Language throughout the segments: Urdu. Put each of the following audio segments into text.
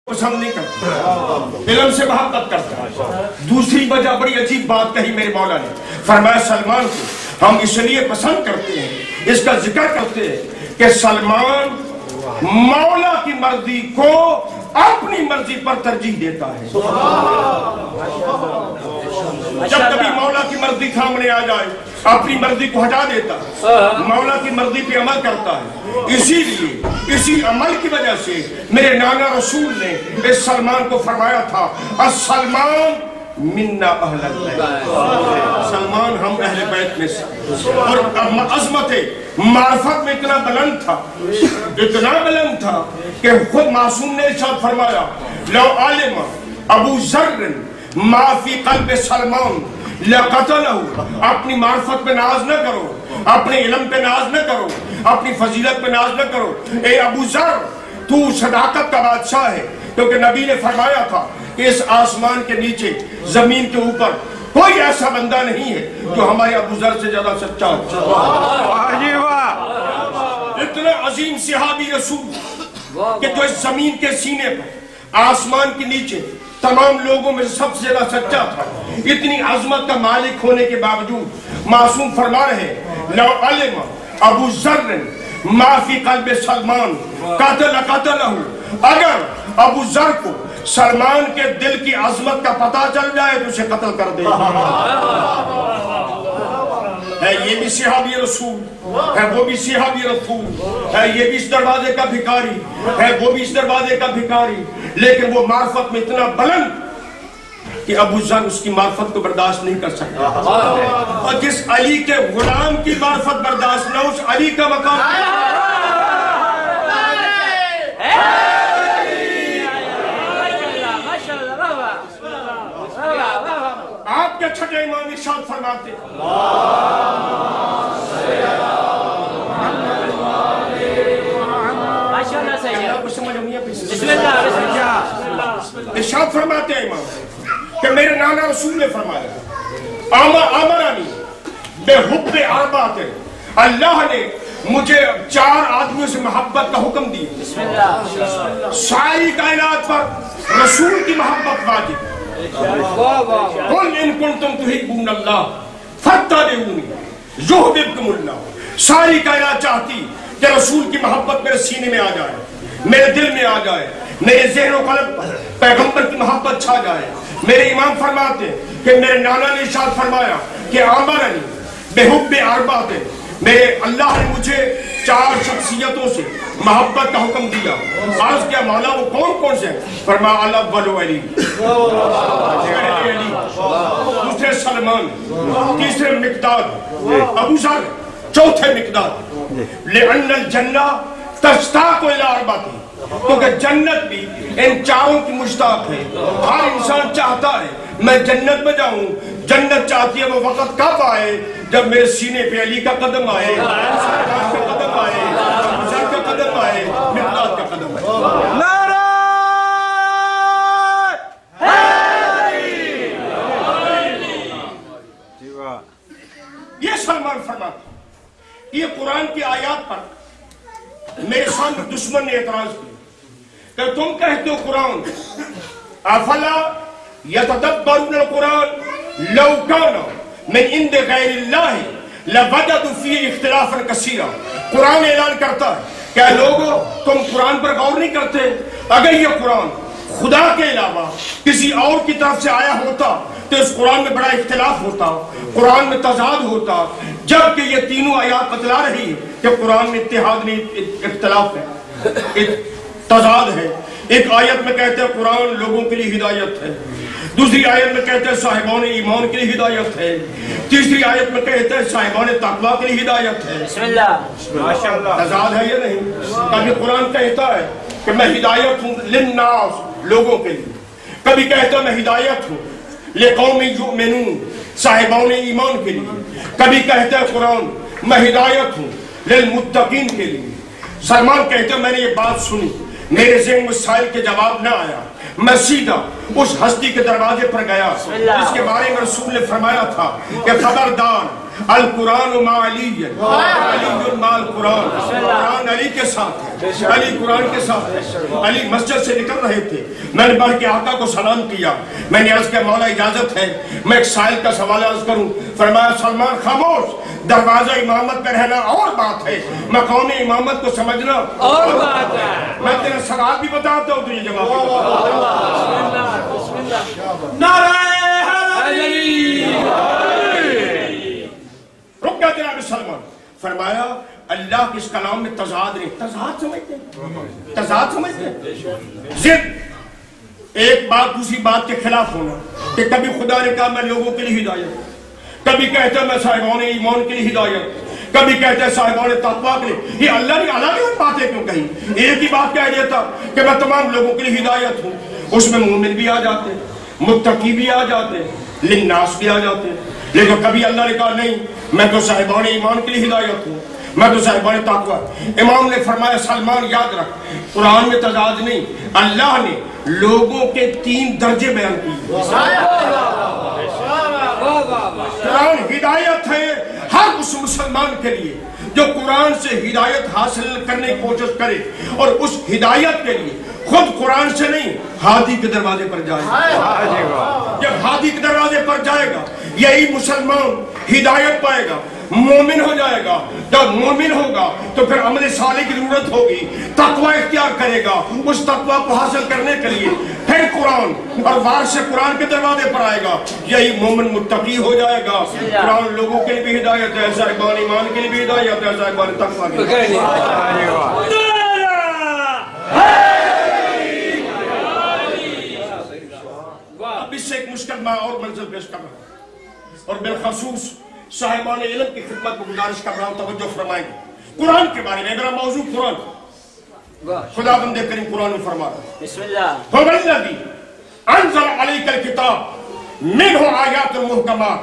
پسند نہیں کرتا، علم سے محبت کرتا ہے۔ دوسری وجہ بڑی عجیب بات کہی میرے مولا نے، فرمایا سلمان کو ہم اس لیے پسند کرتے ہیں، اس کا ذکر کرتے ہیں کہ سلمان مولا کی مرضی کو اپنی مرضی پر ترجیح دیتا ہے۔ جب کبھی مولا کی مرضی سامنے آ جائے اپنی مرضی کو ہٹا دیتا ہے، مولا کی مرضی پہ عمل کرتا ہے۔ اسی لیے اسی عمل کی وجہ سے میرے نانا رسول نے اس سلمان کو فرمایا تھا السلمان منا اہل البیت، سلمان ہم اہل بیت میں سے۔ اور عظمت معرفت میں اتنا بلند تھا کہ خود معصوم نے ارشاد فرمایا لو علم ابو ذر ما فی قلب سلمان لقتلہ۔ اپنی معرفت پہ ناز نہ کرو، اپنے علم پہ ناز نہ کرو، اپنی فضیلت پہ ناز نہ کرو۔ اے ابو ذر تو صداقت کا بادشاہ ہے، کیونکہ نبی نے فرمایا تھا کہ اس آسمان کے نیچے زمین کے اوپر کوئی ایسا بندہ نہیں ہے جو ہمارے ابو ذر سے زیادہ سچا ہو۔ اتنا عظیم صحابی رسول کہ جو اس زمین کے سینے پر آسمان کے نیچے تمام لوگوں میں سب سے زیادہ سچا تھا، اتنی عظمت کا مالک ہونے کے باوجود معصوم فرما رہے لو علم ابو ذر ما فی قلب سلمان قتلہ۔ اگر ابو ذر کو سلمان کے دل کی عظمت کا پتہ چل جائے تو اسے قتل کر دے۔ ہے یہ بھی صحابی رسول ہے، وہ بھی صحابی رسول ہے، یہ بھی اس دروازے کا بھکاری ہے، وہ بھی اس دروازے کا بھکاری، لیکن وہ معرفت میں اتنا بلند کہ ابو ذر اس کی معرفت کو برداشت نہیں کر سکتا۔ اور جس علی کے غلام کی معرفت برداشت نہ، اس علی کا مقام آپ کے چھٹے امام ارشاد فرماتے ارشاد فرماتے ہیں امام کہ میرے نانا رسول نے فرمایا آمرانی بے حب اربعۃ، اللہ نے مجھے 4 آدمیوں سے محبت کا حکم دیا۔ ساری کائنات پر رسول کی محبت واجب۔ قل ان کنتم تحبون اللہ فاتبعونی یحببکم اللہ۔ ساری کائنات چاہتی کہ رسول کی محبت میرے سینے میں آ جائے، میرے دل میں آ جائے، میرے ذہن و قلب پیغمبر کی محبت چھا جائے۔ میرے امام فرماتے ہیں کہ میرے نانا نے ارشاد فرمایا کہ آمرنی بحب اربعۃ، میرے اللہ نے مجھے 4 شخصیتوں سے محبت کا حکم دیا۔ عرض کیا مولا وہ کون کون سے ہیں؟ فرمایا الاول علی، دوسرے سلمان، تیسرے مقداد، ابو ذر چوتھے مقداد۔ لأن الجنہ تشتاق الی اربعۃ، کیونکہ جنت بھی ان 4 کی مشتاق ہے۔ ہر انسان چاہتا ہے میں جنت میں جاؤں، جنت چاہتی ہے وہ وقت کب آئے جب میرے سینے پہ علی کا قدم آئے، سلمان کا قدم آئے، ابو ذر کا قدم آئے، مقداد کا قدم آئے۔ یہ سلمان فرماتا، یہ قرآن کی آیات پر میرے سامنے دشمن نے اعتراض کیا کہ تم کہتے ہو قرآن افلا یتدبرون القرآن لو کان من عند غیر اللہ لوجدوا فیہ اختلافا کثیرا۔ قرآن اعلان کرتا ہے کہ لوگو تم قرآن پر غور نہیں کرتے، اگر یہ قرآن خدا کے علاوہ کسی اور کی طرف سے آیا ہوتا تو اس قرآن میں بڑا اختلاف ہوتا، قرآن میں تضاد ہوتا، جبکہ یہ تینوں آیات بتلا رہی ہے کہ قرآن میں اتحاد نہیں، اختلاف ہے، تضاد ہے۔ ایک آیت میں کہتے ہیں قرآن لوگوں کے لیے ہدایت ہے، دوسری آیت میں کہتے ہیں صاحبان ایمان کے لیے ہدایت ہے، تیسری آیت میں کہتے ہیں صاحبان تقویٰ کے لیے ہدایت ہے۔ بسم اللہ، تضاد ہے یہ نہیں؟ کبھی قرآن کہتا ہے کہ میں ہدایت ہوں للناس، لوگوں کے لیے، کبھی کہتا ہے میں ہدایت ہوں لقوم یؤمنون، صاحبان ایمان کے لیے، کبھی کہتا ہے قرآن میں ہدایت ہوں للمتقین کے لیے۔ سلمان کہتے ہیں میں نے یہ بات سنی، میرے ذہن میں سائل کے جواب نہ آیا، میں سیدھا اس ہستی کے دروازے پر گیا جس کے بارے میں رسول نے فرمایا تھا کہ خبردار القرآن مع علی علی مع القرآن، قرآن علی کے ساتھ ہے، علی قرآن کے ساتھ ہے۔ علی مسجد سے نکل رہے تھے، میں نے بڑھ کے آقا کو سلام کیا، میں نے عرض کیا مولا اجازت ہے میں ایک سائل کا سوال عرض کروں؟ فرمایا سلمان خاموش، دروازہ امامت میں رہنا اور بات ہے، مقام امامت کو سمجھنا اور بات ہے۔ میں تیرا سوال بھی بتاتا ہوں، تجھے جواب بھی بتاتا ہوں۔ نعرہ حیدری! رک گیا جناب سلمان، فرمایا اللہ کے اس کلام میں تضاد نہیں، تضاد سمجھتے ہیں، تضاد سمجھتے ہیں، ضد ایک بات دوسری بات کے خلاف ہونا، کہ کبھی خدا نے کہا میں لوگوں کے لیے ہدایت، کبھی کہتا ہے میں صاحبان ایمان کے لیے ہدایت، کبھی کہتا ہے صاحبان تقویٰ کے لیے۔ یہ اللہ نے الگ الگ باتیں کیوں کہی؟ ایک ہی بات کہہ دیتا کہ میں تمام لوگوں کے لیے ہدایت ہوں، اس میں مومن بھی آ جاتے، متقی بھی آ جاتے، للناس بھی آ جاتے، لیکن کبھی اللہ نے کہا نہیں میں تو صاحبان ایمان کے لیے ہدایت ہوں، میں تو صاحبان تقویٰ۔ امام نے فرمایا سلمان یاد رکھ، قرآن میں تضاد نہیں، اللہ نے لوگوں کے 3 درجے بیان کیے۔ قرآن ہدایت ہے ہر اس مسلمان کے لیے جو قرآن سے ہدایت حاصل کرنے کی کوشش کرے، اور اس ہدایت کے لیے خود قرآن سے نہیں ہادی کے دروازے پر جائے گا۔ جب ہادی کے دروازے پر جائے گا یہی مسلمان ہدایت پائے گا، مومن ہو جائے گا۔ جب مومن ہوگا تو پھر عمل صالح کی ضرورت ہوگی، تقوی اختیار کرے گا، اس تقوی کو حاصل کرنے کے لیے پھر قرآن اور وارث سے قرآن کے دروازے پر آئے گا، یہی مومن متقی ہو جائے گا۔ قرآن لوگوں کے لیے بھی ہدایت ہے، صاحبان ایمان کے لیے بھی ہدایت ہے، صاحبان تقوی کے لیے۔ اب اس سے ایک مشکل میں اور منزل پیش کر رہا ہوں، اور بالخصوص صاحبان علم کی خدمت کو گزارش کر رہا ہوں، توجہ فرمائیں گے قرآن کے بارے میں۔ میرا موضوع قرآن، خدا بند کریم قرآن میں فرما رہا ہے بسم اللہ وَالَّذِي أَنزَلَ عَلَيْكَ الْكِتَابَ مِنْهُ آيَاتٌ مُحْكَمَاتٌ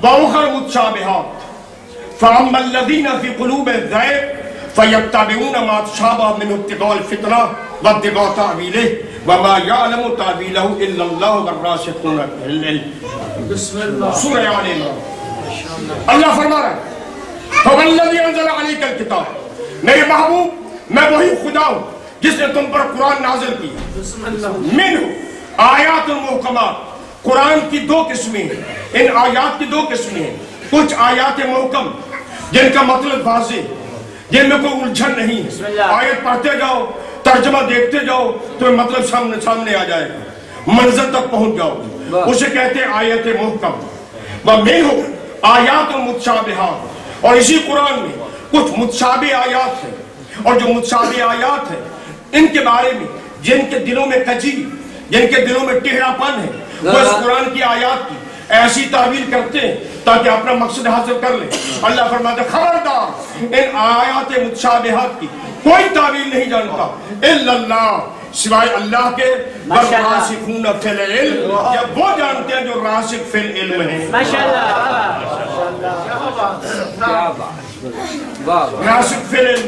وَأُخَرُ مُتَشَابِهَاتٌ فَأَمَّا الَّذِينَ فِي قُلُوبِهِمْ زَيْغٌ فَيَتَّبِعُونَ مَا تَشَابَهَ مِنْهُ ابْتِغَاءَ الْفِتْنَةِ وَابْتِغَاءَ تَأْوِيلِهِ وَمَا يَعْلَمُ تَأْوِيلَهُ إِلَّا اللَّهُ وَالرَّاسِخُونَ فِي الْعِلْمِ۔ سورہ آل عمران، اللہ فرما رہا ہے فَوَالَّذِي أَنزَلَ عَلَيْكَ الْكِتَابَ، میرے محبوب میں وہی خدا ہوں جس نے تم پر قرآن نازل کی۔ منہ آیات محکمات، قرآن کی 2 قسمیں ہیں، ان آیات کی 2 قسمیں ہیں، کچھ آیات محکم جن کا مطلب واضح، جن میں کوئی الجھن نہیں ہے، آیت پڑھتے جاؤ ترجمہ دیکھتے جاؤ تو مطلب سامنے آ جائے گا، منظر تک پہنچ جاؤ، اسے کہتے ہیں آیت محکم۔ وَمِنْهُ آیات متشابہات، اور اسی قرآن میں کچھ متشابہ آیات ہیں، اور جو متشابہ آیات ہیں ان کے بارے میں جن کے دلوں میں کجی، جن کے دلوں میں ٹیڑھا پن ہے، وہ اس قرآن کی آیات کی ایسی تعویل کرتے ہیں تاکہ اپنا مقصد حاصل کر لیں۔ اللہ فرماتا ہے خبردار ان آیات متشابہات کی کوئی تعویل نہیں جانتا الا اللہ، سوائے اللہ کے، والراسخون فی العلم، یا وہ جانتے ہیں جو راسخ فی العلم ہیں۔ راسخ فی العلم،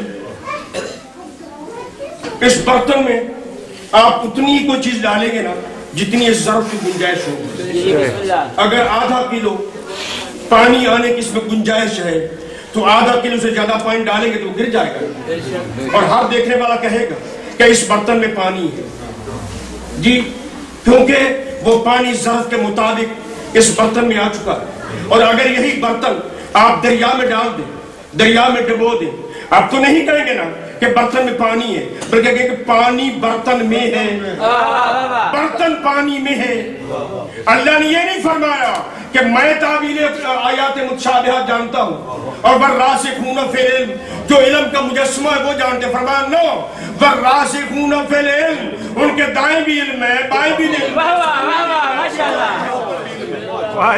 اس برتن میں آپ اتنی ہی کوئی چیز ڈالیں گے نا جتنی اس ظرف کی گنجائش ہوگی۔ اگر آدھا کلو پانی آنے کی اس میں گنجائش ہے تو آدھا کلو سے زیادہ پانی ڈالیں گے تو گر جائے گا، اور ہر دیکھنے والا کہے گا کہ اس برتن میں پانی ہے، جی کیونکہ وہ پانی ظرف کے مطابق اس برتن میں آ چکا ہے۔ اور اگر یہی برتن آپ دریا میں ڈال دیں، دریا میں ڈبو دیں، آپ تو نہیں کہیں گے نا کہ برتن میں پانی ہے، بلکہ کہیں کہ پانی برتن میں ہے، برتن پانی میں ہے۔ اللہ نے یہ نہیں فرمایا کہ میں تعویل آیات متشابہات جانتا ہوں اور والراسخون فی العلم، جو علم کا مجسمہ ہے وہ جانتے، فرمایا نو والراسخون فی العلم، ان کے دائیں بھی علم ہے بائیں بھی علم ہے۔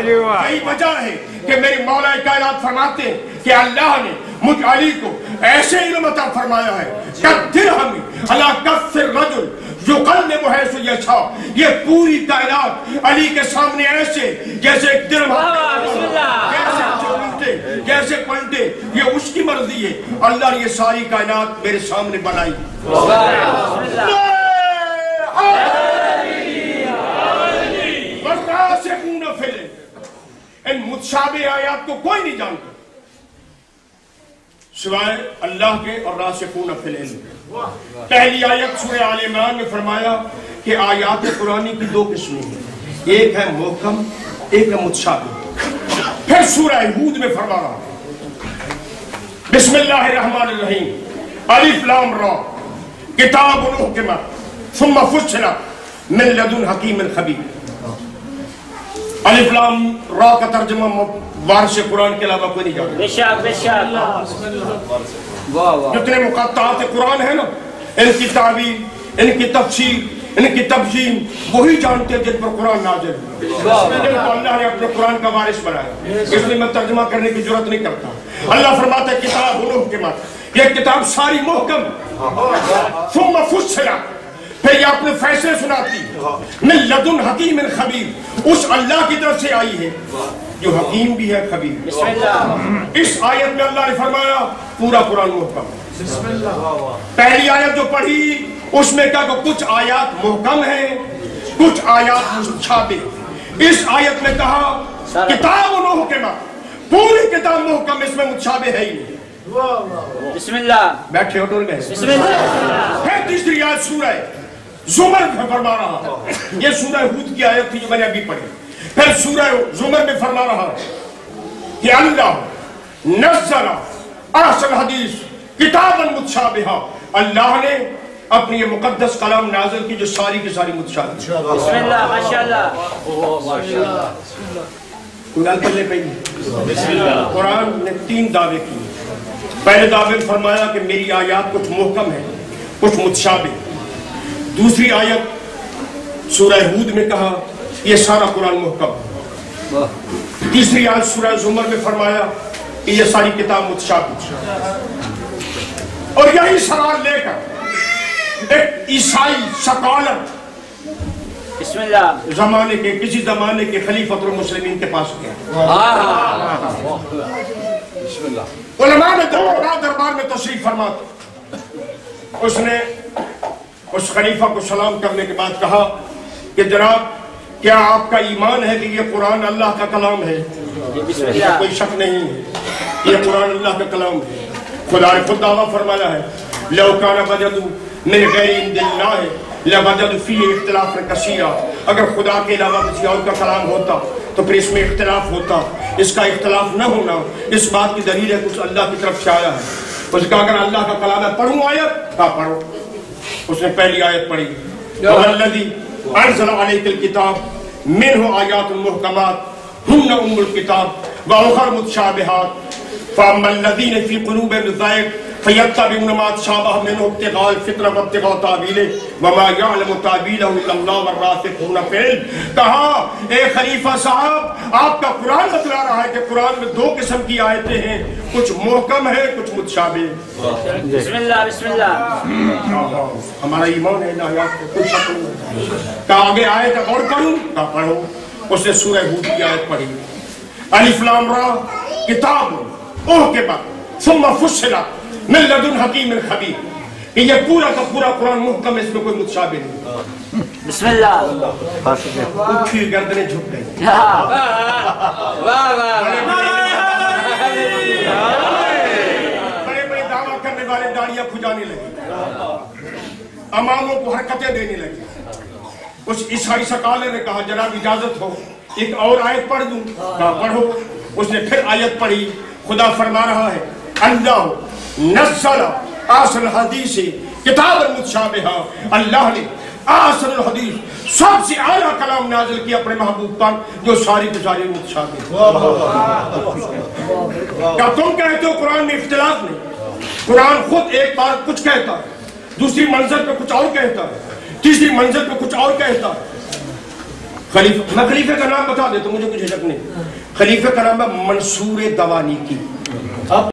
یہی وجہ ہے کہ میری مولا کائنات فرماتے ہیں کہ اللہ نے مجھ علی کو ایسے علم عطا فرمایا ہے کالدرہم علی کف الرجل یقلب حیث یشاء، یہ پوری کائنات علی کے سامنے ایسے جیسے ایک درہم، جیسے پلٹے، یہ اس کی مرضی ہے۔ اللہ نے یہ ساری کائنات میرے سامنے بنائی۔ والراسخون فی العلم، ان سوائے اللہ کے اور راسخون فی العلم۔ پہلی آیت سورہ آل عمران میں فرمایا کہ آیات قرآنی کی دو قسمیں ہیں، ایک ہے محکم، ایک ہے متشابہ۔ پھر سورہ ہود میں فرما رہا بسم اللہ الرحمن الرحیم الف لام را کتاب احکمت ثم فصلت من لدن حکیم خبیر۔ الف لام را کا ترجمہ وارث قرآن کے علاوہ کوئی نہیں جانتا۔ بے شک بے شک۔ جتنے مقطعات قرآن ہیں نا، ان کی تعویل، ان کی تفسیر، ان کی تبیین وہی جانتے ہیں جن پر قرآن نازل ہے۔ اللہ نے اپنے قرآن کا وارث بنایا، اس لیے میں ترجمہ کرنے کی ضرورت نہیں کرتا۔ اللہ فرماتا ہے کتاب احکمت، یہ کتاب ساری محکم، ثم فصلت، پھر یہ اپنے فیصلے سناتی من لدن حکیم خبیر، اس اللہ کی طرف سے آئی ہے جو حکیم بھی ہے خبیر۔ اس آیت میں اللہ نے فرمایا پورا قرآن محکم۔ پہلی آیت جو پڑھی اس میں کہا کہ کچھ آیات محکم ہیں، کچھ آیات متشابہ۔ اس آیت میں کہا کتاب محکمہ، پوری کتاب محکم، اس میں متشابہ ہے ہی نہیں۔ بسم اللہ۔ بیٹھے ہو ٹول گئے۔ بسم اللہ۔ پھر تیسری آیت سورہ زمر میں فرما رہا، یہ سورہ ہود کی آیت تھی جو میں نے ابھی پڑھی۔ پھر سورہ زمر میں فرما رہا کہ اللہ نزل احسن حدیث کتابا متشابہا، اللہ نے اپنی یہ مقدس کلام نازل کی جو ساری کی ساری متشابہ۔ بسم اللہ، ماشاءاللہ۔ کوئی گل پلے پہ نہیں۔ قرآن نے 3 دعوے کیے۔ پہلے دعوے میں فرمایا کہ میری آیات کچھ محکم ہیں، کچھ متشابہ۔ دوسری آیت سورہ ہود میں کہا یہ سارا قرآن محکم ہے۔ تیسری آیت سورہ زمر میں فرمایا کہ یہ ساری کتاب متشابہ۔ اور یہی سوال لے کر ایک عیسائی سکالر بسم اللہ زمانے کے کسی زمانے کے خلیفۃ المسلمین کے پاس گیا۔ علماء نے دربار میں تشریف فرماتے، اس نے اس خلیفہ کو سلام کرنے کے بعد کہا کہ جناب کیا آپ کا ایمان ہے کہ یہ قرآن اللہ کا کلام ہے؟ کوئی شک نہیں ہے، یہ قرآن اللہ کا کلام ہے۔ خدا نے خود دعویٰ فرمایا ہے لو کان وجدوا من غیر عند اللہ لوجدوا فیہ اختلافا کثیرا، اگر خدا کے علاوہ کسی اور کا کلام ہوتا تو پھر اس میں اختلاف ہوتا۔ اس کا اختلاف نہ ہونا اس بات کی دلیل ہے کچھ اللہ کی طرف سے آیا ہے۔ اس کا اگر اللہ کا کلام ہے پڑھوں آیت؟ کہا پڑھو۔ اس نے پہلی آیت پڑھی وَالَّذِي أَنزَلَ عَلَيْكَ الْكِتَابَ مِنْهُ آيَاتٌ مُحْكَمَاتٌ هُنَّ أُمُّ الْكِتَابِ وَأُخَرُ مُتَشَابِهَاتٌ فَأَمَّا الَّذِينَ فِي قُلُوبِهِمْ زَيْغٌ فَيَتَّبِعُونَ مَا تَشَابَهَ مِنْهُ ابْتِغَاءَ الْفِتْنَةِ وَابْتِغَاءَ تَأْوِيلِهِ وَمَا يَعْلَمُ تَأْوِيلَهُ إِلَّا اللَّهُ وَالرَّاسِخُونَ فِي الْعِلْمِ۔ کہا اے خلیفہ صاحب آپ کا قرآن بتلا رہا ہے کہ قرآن میں 2 قسم کی آیتیں ہیں، کچھ محکم ہے کچھ متشابہ۔ بسم اللہ بسم اللہ۔ ہمارا ایمان ہے نا آیات کو کچھ شک نہیں۔ کہا آگے آیت اور پڑھوں؟ کہا پڑھو۔ اس نے سورہ ہود کی آیت پڑھی الف لام را کتاب احکمت ثم فصلت من لدن حکیم خبیر، کہ یہ پورا کا پورا قرآن محکم ہے، اس میں کوئی متشابہ نہیں۔ بسم اللہ۔ اٹھی گردنیں جھک گئی۔ بڑے بڑے دعویٰ کرنے والے داڑیاں کھجانے لگی، اماموں کو حرکتیں دینے لگی۔ اس عیسائی سکالر نے کہا جناب اجازت ہو ایک اور آیت پڑھ دوں؟ کہا پڑھو۔ اس نے پھر آیت پڑھی، خدا فرما رہا ہے اللہ نزل احسن الحدیث کتابا متشابہا، اللہ نے احسن الحدیث سب سے اعلیٰ کلام نازل کیا اپنے محبوب پر جو ساری کی ساری متشابہ۔ کیا تم کہتے ہو قرآن میں اختلاف نہیں؟ قرآن خود ایک بار کچھ کہتا ہے، دوسری منزل پہ کچھ اور کہتا ہے، تیسری منزل پہ کچھ اور کہتا ہے۔ میں خلیفہ کا نام بتا دیتا ہوں، مجھے کچھ شک نہیں۔ خلیفہ کا نام ہے منصور دوانی کی۔